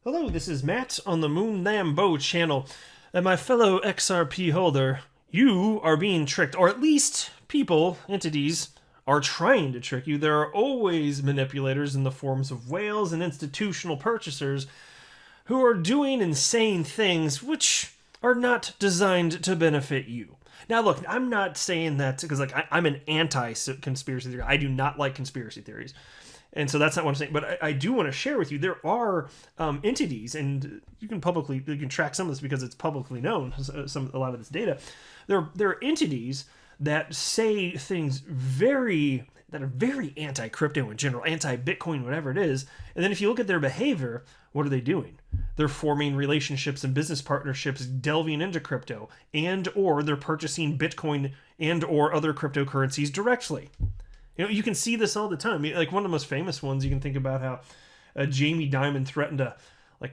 Hello, this is Matt on the Moon Lambo channel. And my fellow XRP holder, you are being tricked, or at least people, entities, are trying to trick you. There are always manipulators in the forms of whales and institutional purchasers who are doing and saying things which are not designed to benefit you. Now, look, I'm not saying that because I'm an anti-conspiracy theory. I do not like conspiracy theories. And so that's not what I'm saying. But I do want to share with you, there are entities, and you can track some of this because it's publicly known, a lot of this data. There are entities that say things that are very anti-crypto in general, anti-Bitcoin, whatever it is. And then if you look at their behavior, what are they doing? They're forming relationships and business partnerships, delving into crypto, and or they're purchasing Bitcoin and or other cryptocurrencies directly. You can see this all the time. Like one of the most famous ones, you can think about how Jamie Dimon threatened to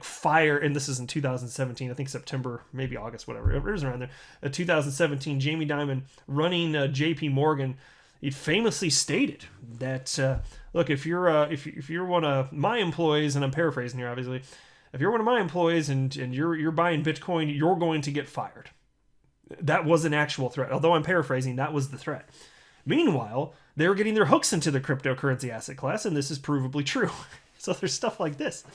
fire, and this is in 2017, I think September, maybe August, whatever, it was around there. 2017, Jamie Dimon running JP Morgan, he famously stated that, look, if you're one of my employees, and I'm paraphrasing here, obviously, if you're one of my employees and you're buying Bitcoin, you're going to get fired. That was an actual threat. Although I'm paraphrasing, that was the threat. Meanwhile, they were getting their hooks into the cryptocurrency asset class, and this is provably true. So there's stuff like this.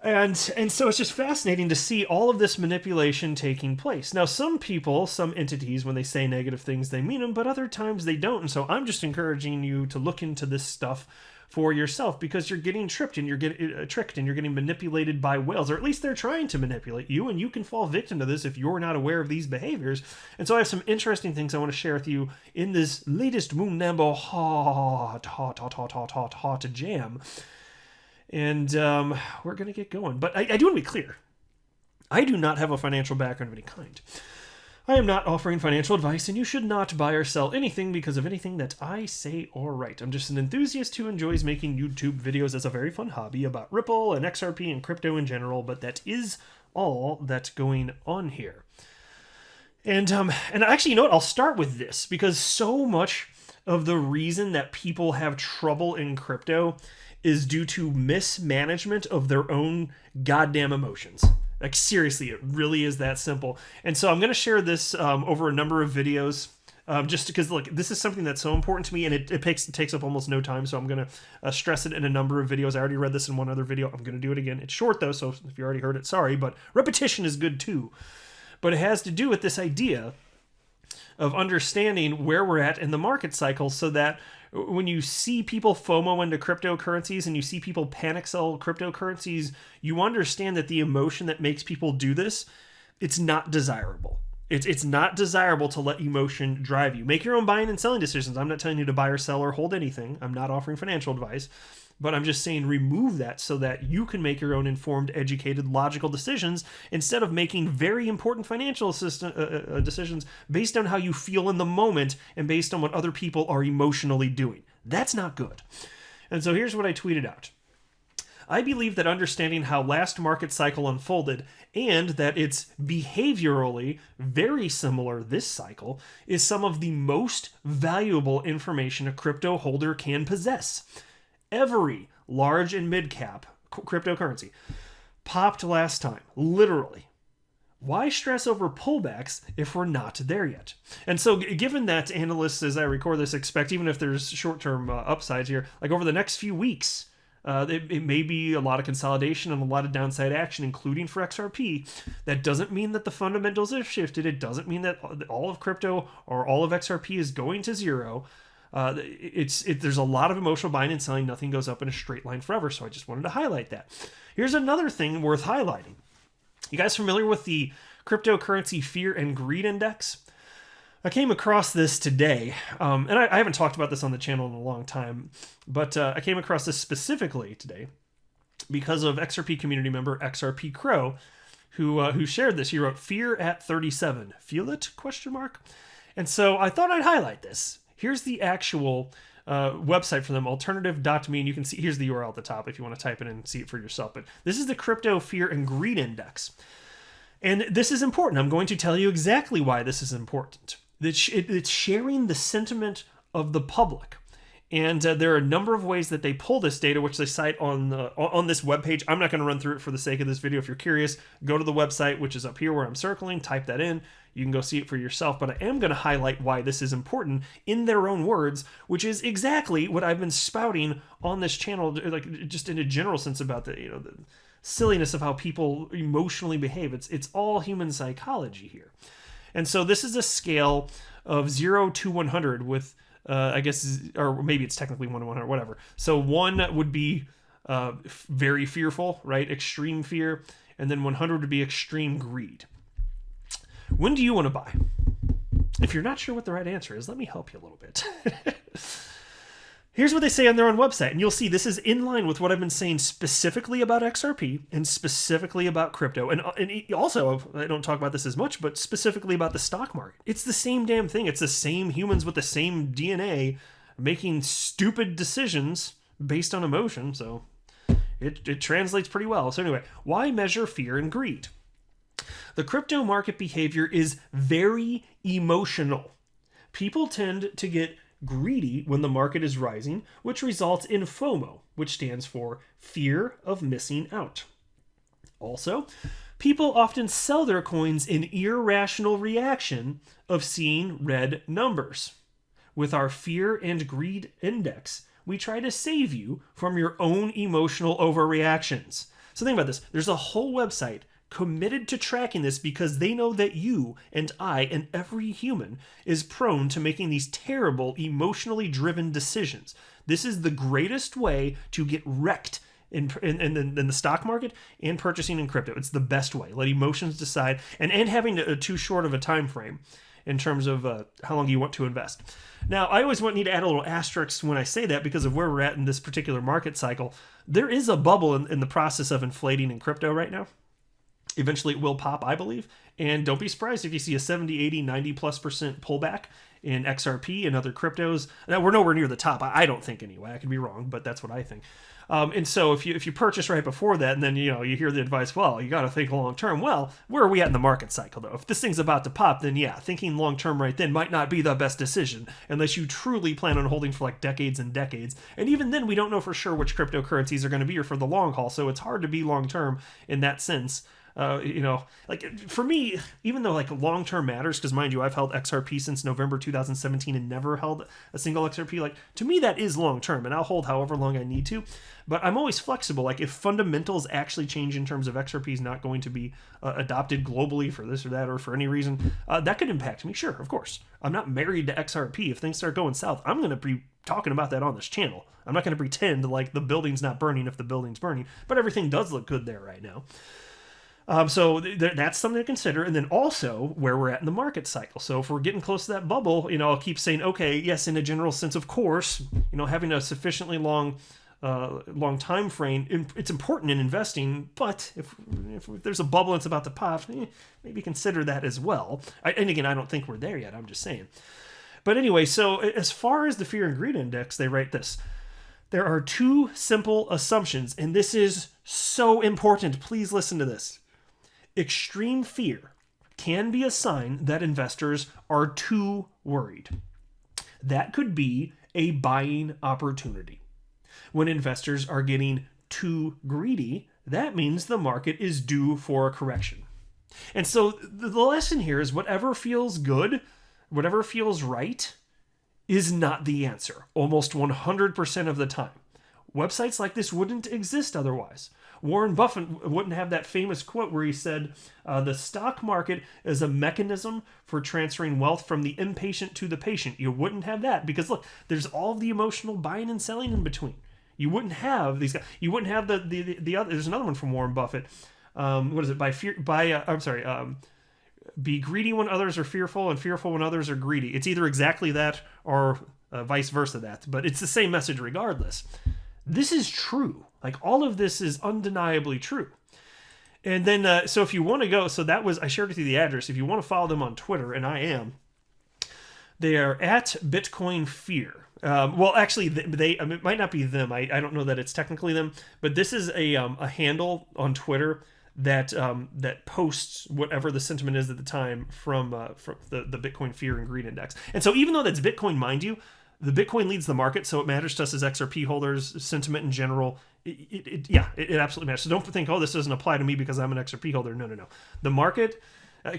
And so it's just fascinating to see all of this manipulation taking place. Now, some people, some entities, when they say negative things, they mean them, but other times they don't. And so I'm just encouraging you to look into this stuff for yourself, because you're getting tricked and you're getting manipulated by whales, or at least they're trying to manipulate you, and you can fall victim to this if you're not aware of these behaviors. And so I have some interesting things I want to share with you in this latest Moon Lambo hot jam. And we're going to get going. But I do want to be clear. I do not have a financial background of any kind. I am not offering financial advice, and you should not buy or sell anything because of anything that I say or write. I'm just an enthusiast who enjoys making YouTube videos as a very fun hobby about Ripple and XRP and crypto in general, but that is all that's going on here. And actually, you know what? I'll start with this, because so much of the reason that people have trouble in crypto is due to mismanagement of their own goddamn emotions. Like, seriously, it really is that simple. And so I'm going to share this over a number of videos, just because, look, this is something that's so important to me, and it takes up almost no time, so I'm going to stress it in a number of videos. I already read this in one other video. I'm going to do it again. It's short, though, so if you already heard it, sorry, but repetition is good, too. But it has to do with this idea of understanding where we're at in the market cycle, so that when you see people FOMO into cryptocurrencies and you see people panic sell cryptocurrencies, you understand that the emotion that makes people do this, it's not desirable. It's not desirable to let emotion drive you. Make your own buying and selling decisions. I'm not telling you to buy or sell or hold anything. I'm not offering financial advice. But I'm just saying remove that so that you can make your own informed, educated, logical decisions instead of making very important financial decisions based on how you feel in the moment and based on what other people are emotionally doing. That's not good. And so here's what I tweeted out. I believe that understanding how last market cycle unfolded and that it's behaviorally very similar this cycle is some of the most valuable information a crypto holder can possess. Every large and mid-cap cryptocurrency popped last time, literally. Why stress over pullbacks if we're not there yet? And so given that analysts, as I record this, expect, even if there's short-term upsides here, like over the next few weeks, it may be a lot of consolidation and a lot of downside action, including for XRP. That doesn't mean that the fundamentals have shifted. It doesn't mean that all of crypto or all of XRP is going to zero. There's a lot of emotional buying and selling. Nothing goes up in a straight line forever, so I just wanted to highlight that. Here's another thing worth highlighting. You guys familiar with the cryptocurrency fear and greed index? I came across this today, and I haven't talked about this on the channel in a long time, but I came across this specifically today because of XRP community member XRP Crow, who shared this. He wrote, "Fear at 37. Feel it?" ? And so I thought I'd highlight this. Here's the actual website for them, alternative.me, and you can see, here's the URL at the top if you want to type it in and see it for yourself. But this is the Crypto Fear and Greed Index. And this is important. I'm going to tell you exactly why this is important. It's sharing the sentiment of the public. And there are a number of ways that they pull this data, which they cite on this webpage. I'm not going to run through it for the sake of this video. If you're curious, go to the website, which is up here where I'm circling, type that in. You can go see it for yourself, but I am going to highlight why this is important in their own words, which is exactly what I've been spouting on this channel, like just in a general sense about the silliness of how people emotionally behave. It's all human psychology here. And so this is a scale of 0 to 100 with, I guess, or maybe it's technically 1 to 100, whatever. So 1 would be very fearful, right? Extreme fear. And then 100 would be extreme greed. When do you want to buy? If you're not sure what the right answer is, let me help you a little bit. Here's what they say on their own website, and you'll see this is in line with what I've been saying specifically about XRP and specifically about crypto. And also, I don't talk about this as much, but specifically about the stock market. It's the same damn thing. It's the same humans with the same DNA making stupid decisions based on emotion, so it translates pretty well. So anyway, why measure fear and greed? The crypto market behavior is very emotional. People tend to get greedy when the market is rising, which results in FOMO, which stands for fear of missing out. Also, people often sell their coins in irrational reaction of seeing red numbers. With our fear and greed index, we try to save you from your own emotional overreactions. So think about this. There's a whole website committed to tracking this because they know that you and I and every human is prone to making these terrible, emotionally driven decisions. This is the greatest way to get wrecked in the stock market and purchasing in crypto. It's the best way. Let emotions decide, and having too short of a time frame in terms of how long you want to invest. Now, I always need to add a little asterisk when I say that because of where we're at in this particular market cycle. There is a bubble in the process of inflating in crypto right now. Eventually it will pop, I believe. And don't be surprised if you see a 70, 80, 90+% pullback in XRP and other cryptos. Now, we're nowhere near the top. I don't think anyway. I could be wrong, but that's what I think. And so if you purchase right before that, and then you hear the advice, well, you got to think long term. Well, where are we at in the market cycle though? If this thing's about to pop, then yeah, thinking long term right then might not be the best decision unless you truly plan on holding for like decades and decades. And even then, we don't know for sure which cryptocurrencies are going to be here for the long haul. So it's hard to be long term in that sense. Like for me, even though like long term matters, because mind you, I've held XRP since November 2017 and never held a single XRP. Like to me, that is long term, and I'll hold however long I need to. But I'm always flexible. Like if fundamentals actually change in terms of XRP is not going to be adopted globally for this or that or for any reason, that could impact me. Sure, of course. I'm not married to XRP. If things start going south, I'm going to be talking about that on this channel. I'm not going to pretend like the building's not burning if the building's burning, but everything does look good there right now. So that's something to consider. And then also where we're at in the market cycle. So if we're getting close to that bubble, I'll keep saying, okay, yes, in a general sense, of course, having a sufficiently long time frame, it's important in investing. But if there's a bubble that's about to pop, maybe consider that as well. And again, I don't think we're there yet. I'm just saying. But anyway, so as far as the fear and greed index, they write this. There are two simple assumptions, and this is so important. Please listen to this. Extreme fear can be a sign that investors are too worried. That could be a buying opportunity. When investors are getting too greedy, that means the market is due for a correction. And so the lesson here is whatever feels good, whatever feels right, is not the answer, almost 100% of the time. Websites like this wouldn't exist otherwise. Warren Buffett wouldn't have that famous quote where he said, the stock market is a mechanism for transferring wealth from the impatient to the patient. You wouldn't have that because look, there's all of the emotional buying and selling in between. You wouldn't have these guys. You wouldn't have the other. There's another one from Warren Buffett. What is it? Be greedy when others are fearful and fearful when others are greedy. It's either exactly that or vice versa that, but it's the same message regardless. This is true. Like all of this is undeniably true. And then, so if you want to go, I shared with you the address. If you want to follow them on Twitter, and I am, they are at Bitcoin Fear. Well, actually, it might not be them. I don't know that it's technically them, but this is a handle on Twitter that posts whatever the sentiment is at the time from the Bitcoin Fear and Greed Index. And so even though that's Bitcoin, mind you, The Bitcoin leads the market, so it matters to us as XRP holders. Sentiment in general, it absolutely matters. So don't think, oh, this doesn't apply to me because I'm an XRP holder. No. The market,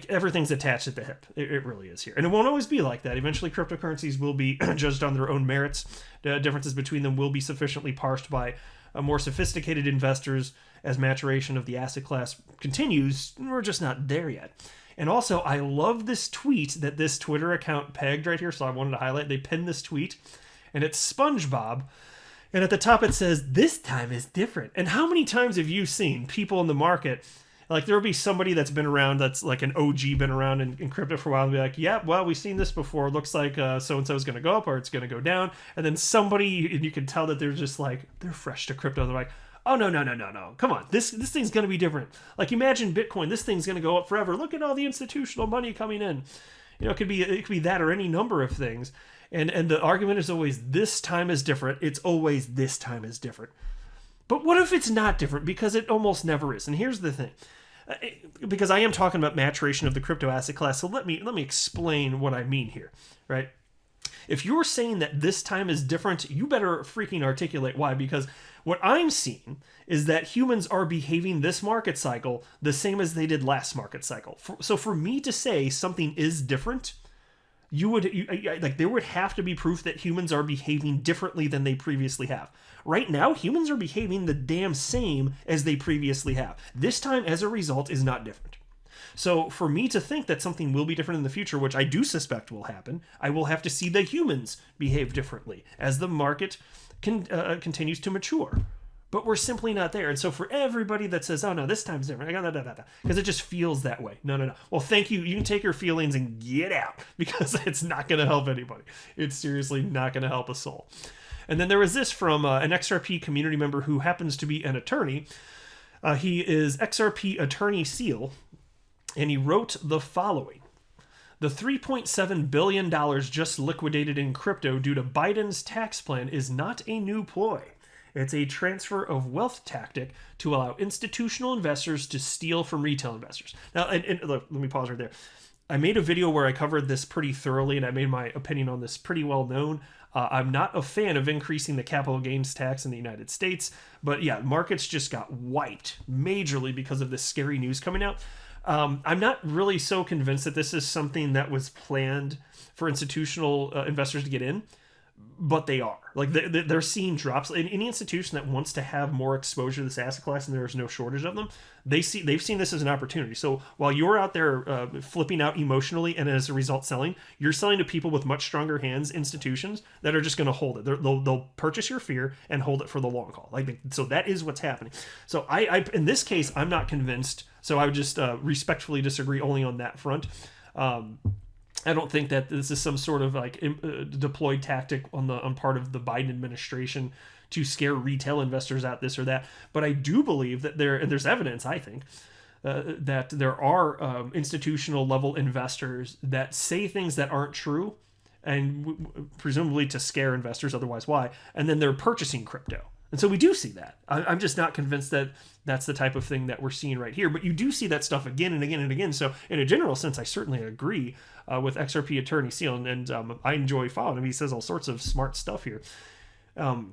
everything's attached at the hip. It really is here. And it won't always be like that. Eventually, cryptocurrencies will be judged on their own merits. The differences between them will be sufficiently parsed by more sophisticated investors as maturation of the asset class continues. We're just not there yet. And also, I love this tweet that this Twitter account pegged right here, so I wanted to highlight. They pinned this tweet, and it's SpongeBob. And at the top it says, "This time is different." And how many times have you seen people in the market, like there will be somebody that's been around, that's like an OG, been around in crypto for a while, and be like, yeah, well, we've seen this before. Looks like so-and-so is going to go up or it's going to go down. And then somebody, and you can tell that they're just like, they're fresh to crypto. They're like, oh, no. Come on. This thing's going to be different. Like, imagine Bitcoin. This thing's going to go up forever. Look at all the institutional money coming in. You know, it could be that or any number of things. And the argument is always, this time is different. It's always this time is different. But what if it's not different? Because it almost never is. And here's the thing. Because I am talking about maturation of the crypto asset class. So let me explain what I mean here, right? If you're saying that this time is different, you better freaking articulate why. Because what I'm seeing is that humans are behaving this market cycle the same as they did last market cycle. So for me to say something is different, there would have to be proof that humans are behaving differently than they previously have. Right now, humans are behaving the damn same as they previously have. This time, as a result, is not different. So for me to think that something will be different in the future, which I do suspect will happen, I will have to see the humans behave differently as the market continues to mature. But we're simply not there. And so for everybody that says, oh no, this time's different, because it just feels that way. No. Well, thank you. You can take your feelings and get out, because it's not going to help anybody. It's seriously not going to help a soul. And then there was this from an XRP community member who happens to be an attorney. He is XRP Attorney Seal, and he wrote the following. The $3.7 billion just liquidated in crypto due to Biden's tax plan is not a new ploy. It's a transfer of wealth tactic to allow institutional investors to steal from retail investors. Now, and look, let me pause right there. I made a video where I covered this pretty thoroughly, and I made my opinion on this pretty well known. I'm not a fan of increasing the capital gains tax in the United States, but yeah, markets just got wiped majorly because of this scary news coming out. I'm not really so convinced that this is something that was planned for institutional investors to get in, but they are. Like, they're seeing drops. In any institution that wants to have more exposure to this asset class, and there's no shortage of them, they've seen this as an opportunity. So while you're out there flipping out emotionally and as a result selling, you're selling to people with much stronger hands, institutions that are just going to hold it. They'll purchase your fear and hold it for the long haul. So that is what's happening. So I in this case, I'm not convinced. So I would just respectfully disagree only on that front. I don't think that this is some sort of deployed tactic on part of the Biden administration to scare retail investors out, this or that. But I do believe that there's evidence, I think, that there are institutional level investors that say things that aren't true, and presumably to scare investors, otherwise why? And then they're purchasing crypto. And so we do see that. I'm just not convinced that that's the type of thing that we're seeing right here. But you do see that stuff again and again and again. So in a general sense, I certainly agree with XRP Attorney Seal. And I enjoy following him. He says all sorts of smart stuff here. So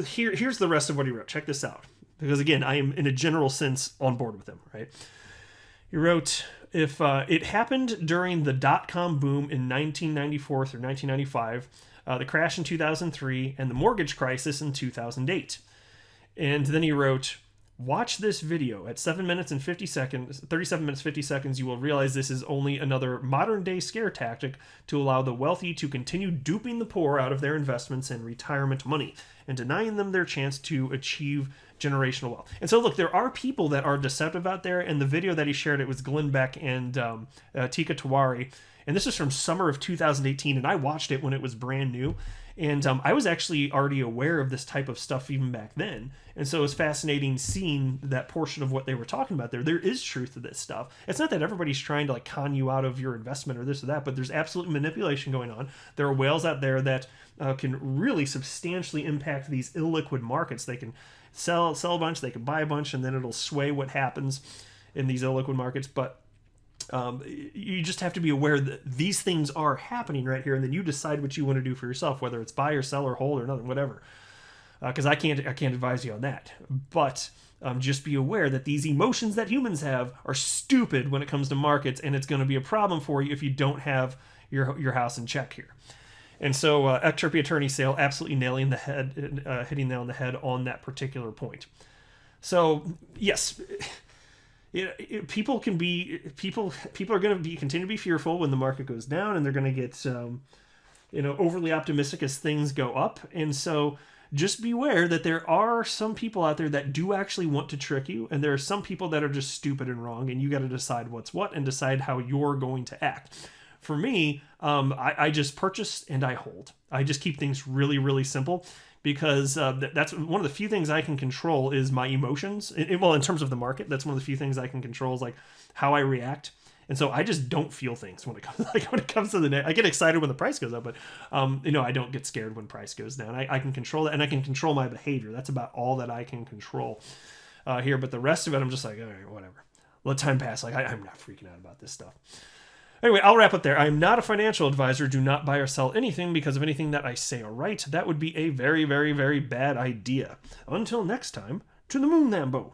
here's the rest of what he wrote. Check this out. Because again, I am in a general sense on board with him, right? He wrote, if it happened during the dot-com boom in 1994 through 1995, the crash in 2003, and the mortgage crisis in 2008. And then he wrote, watch this video at 37 minutes 50 seconds, you will realize this is only another modern day scare tactic to allow the wealthy to continue duping the poor out of their investments and retirement money and denying them their chance to achieve generational wealth. And so look, there are people that are deceptive out there, and the video that he shared, it was Glenn Beck and Tika Tawari. And this is from summer of 2018, and I watched it when it was brand new. And I was actually already aware of this type of stuff even back then. And so it was fascinating seeing that portion of what they were talking about there. There is truth to this stuff. It's not that everybody's trying to con you out of your investment or this or that, but there's absolute manipulation going on. There are whales out there that can really substantially impact these illiquid markets. They can sell a bunch, they can buy a bunch, and then it'll sway what happens in these illiquid markets. But You just have to be aware that these things are happening right here, and then you decide what you want to do for yourself, whether it's buy or sell or hold or nothing, whatever. Because I can't advise you on that. But just be aware that these emotions that humans have are stupid when it comes to markets, and it's going to be a problem for you if you don't have your house in check here. And so XRP attorney sale absolutely nailing the head, hitting nail on the head on that particular point. So yes, people are going to continue to be fearful when the market goes down, and they're going to get overly optimistic as things go up. And so just beware that there are some people out there that do actually want to trick you, and there are some people that are just stupid and wrong, and you got to decide what's what and decide how you're going to act. For me, I just purchase and I hold. I just keep things really, really simple, because that's one of the few things I can control is my emotions. In terms of the market, that's one of the few things I can control is like how I react. And so I just don't feel things when it comes to the net. I get excited when the price goes up, but I don't get scared when price goes down. I can control that, and I can control my behavior. That's about all that I can control here. But the rest of it, I'm just like, all right, whatever. Let time pass. Like I'm not freaking out about this stuff. Anyway, I'll wrap up there. I'm not a financial advisor. Do not buy or sell anything because of anything that I say or write. That would be a very, very, very bad idea. Until next time, to the moon, Lambo.